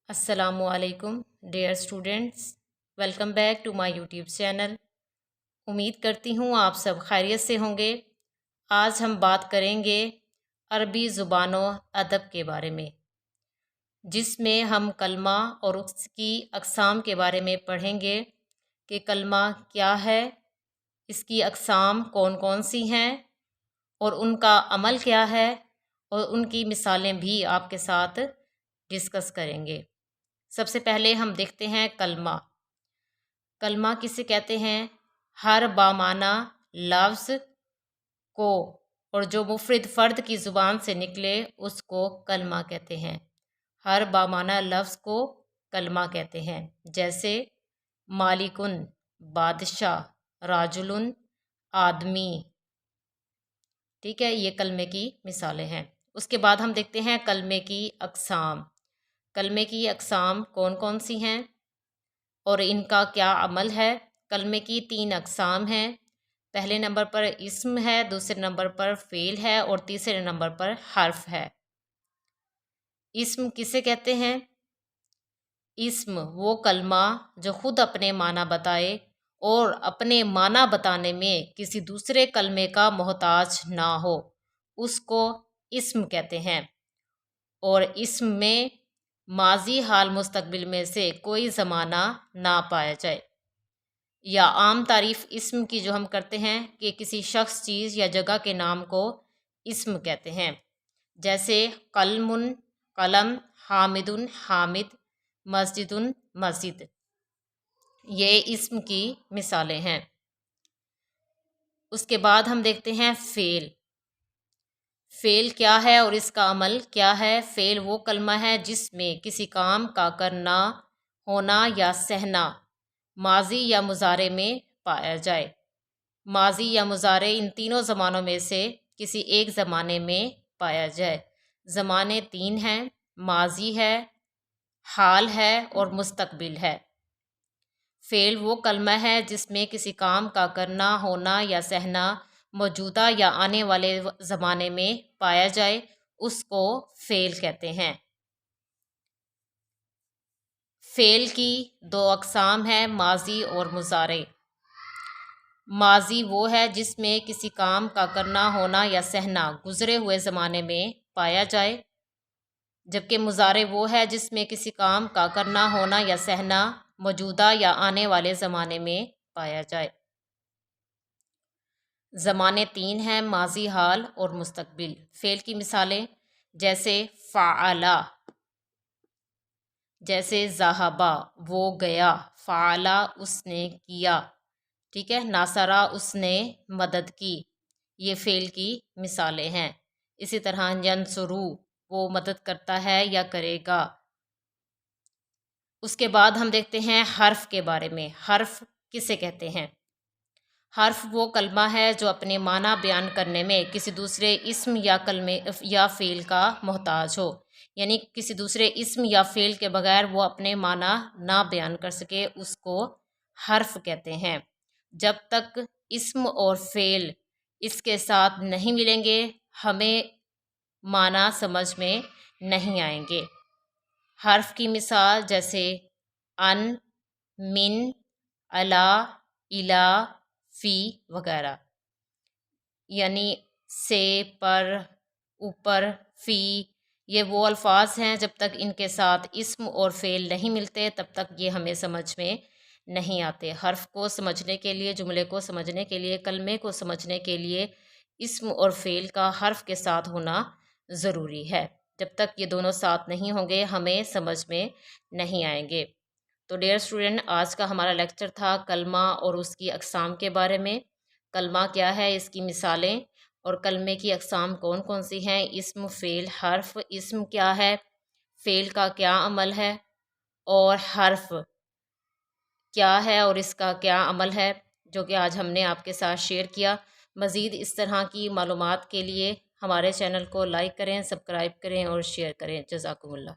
السلام علیکم dear students, welcome back to my YouTube channel. امید کرتی ہوں آپ سب خیریت سے ہوں گے۔ آج ہم بات کریں گے عربی زبان و ادب کے بارے میں، جس میں ہم کلمہ اور اس کی اقسام کے بارے میں پڑھیں گے کہ کلمہ کیا ہے، اس کی اقسام کون کون سی ہیں اور ان کا عمل کیا ہے، اور ان کی مثالیں بھی آپ کے ساتھ ڈسکس کریں گے۔ سب سے پہلے ہم دیکھتے ہیں کلمہ۔ کلمہ کسے کہتے ہیں؟ ہر بامعنی لفظ کو اور جو مفرد فرد کی زبان سے نکلے اس کو کلمہ کہتے ہیں۔ ہر بامعنی لفظ کو کلمہ کہتے ہیں، جیسے مالکن بادشاہ، راجلن آدمی۔ ٹھیک ہے، یہ کلمے کی مثالیں ہیں۔ اس کے بعد ہم دیکھتے ہیں کلمے کی اقسام۔ کلمے کی اقسام کون کون سی ہیں اور ان کا کیا عمل ہے؟ کلمے کی 3 اقسام ہیں۔ پہلے نمبر پر اسم ہے، دوسرے نمبر پر فعل ہے اور تیسرے نمبر پر حرف ہے۔ اسم کسے کہتے ہیں؟ اسم وہ کلمہ جو خود اپنے معنی بتائے اور اپنے معنی بتانے میں کسی دوسرے کلمے کا محتاج نہ ہو، اس کو اسم کہتے ہیں۔ اور اسم میں ماضی، حال، مستقبل میں سے کوئی زمانہ نہ پایا جائے۔ یا عام تعریف اسم کی جو ہم کرتے ہیں کہ کسی شخص، چیز یا جگہ کے نام کو اسم کہتے ہیں، جیسے قلم قلم، حامد حامد، مسجد مسجد۔ یہ اسم کی مثالیں ہیں۔ اس کے بعد ہم دیکھتے ہیں فعل۔ فعل کیا ہے اور اس کا عمل کیا ہے؟ فعل وہ کلمہ ہے جس میں کسی کام کا کرنا، ہونا یا سہنا ماضی یا مضارع میں پایا جائے۔ ماضی یا مضارع ان تینوں زمانوں میں سے کسی ایک زمانے میں پایا جائے۔ زمانے 3 ہیں، ماضی ہے، حال ہے اور مستقبل ہے۔ فعل وہ کلمہ ہے جس میں کسی کام کا کرنا، ہونا یا سہنا موجودہ یا آنے والے زمانے میں پایا جائے، اس کو فعل کہتے ہیں۔ فعل کی 2 اقسام ہیں، ماضی اور مضارع۔ ماضی وہ ہے جس میں کسی کام کا کرنا، ہونا یا سہنا گزرے ہوئے زمانے میں پایا جائے، جبکہ مضارع وہ ہے جس میں کسی کام کا کرنا، ہونا یا سہنا موجودہ یا آنے والے زمانے میں پایا جائے۔ زمانے 3 ہیں، ماضی، حال اور مستقبل۔ فعل کی مثالیں جیسے فعلا، جیسے ذہبا وہ گیا، فعلا اس نے کیا، ٹھیک ہے، ناصرہ اس نے مدد کی۔ یہ فعل کی مثالیں ہیں۔ اسی طرح ینصرو وہ مدد کرتا ہے یا کرے گا۔ اس کے بعد ہم دیکھتے ہیں حرف کے بارے میں۔ حرف کسے کہتے ہیں؟ حرف وہ کلمہ ہے جو اپنے معنی بیان کرنے میں کسی دوسرے اسم یا کلمے یا فعل کا محتاج ہو، یعنی کسی دوسرے اسم یا فعل کے بغیر وہ اپنے معنی نہ بیان کر سکے، اس کو حرف کہتے ہیں۔ جب تک اسم اور فعل اس کے ساتھ نہیں ملیں گے، ہمیں معنی سمجھ میں نہیں آئیں گے۔ حرف کی مثال جیسے ان، من، الا، الا، فی وغیرہ، یعنی سے، پر، اوپر، فی، یہ وہ الفاظ ہیں جب تک ان کے ساتھ اسم اور فعل نہیں ملتے تب تک یہ ہمیں سمجھ میں نہیں آتے۔ حرف کو سمجھنے کے لیے، جملے کو سمجھنے کے لیے، کلمے کو سمجھنے کے لیے اسم اور فعل کا حرف کے ساتھ ہونا ضروری ہے۔ جب تک یہ دونوں ساتھ نہیں ہوں گے ہمیں سمجھ میں نہیں آئیں گے۔ تو ڈیئر اسٹوڈنٹ، آج کا ہمارا لیکچر تھا کلمہ اور اس کی اقسام کے بارے میں۔ کلمہ کیا ہے، اس کی مثالیں اور کلمے کی اقسام کون کون سی ہیں، اسم، فعل، حرف۔ اسم کیا ہے، فعل کا کیا عمل ہے اور حرف کیا ہے اور اس کا کیا عمل ہے، جو کہ آج ہم نے آپ کے ساتھ شیئر کیا۔ مزید اس طرح کی معلومات کے لیے ہمارے چینل کو لائک کریں، سبسکرائب کریں اور شیئر کریں۔ جزاکم اللہ۔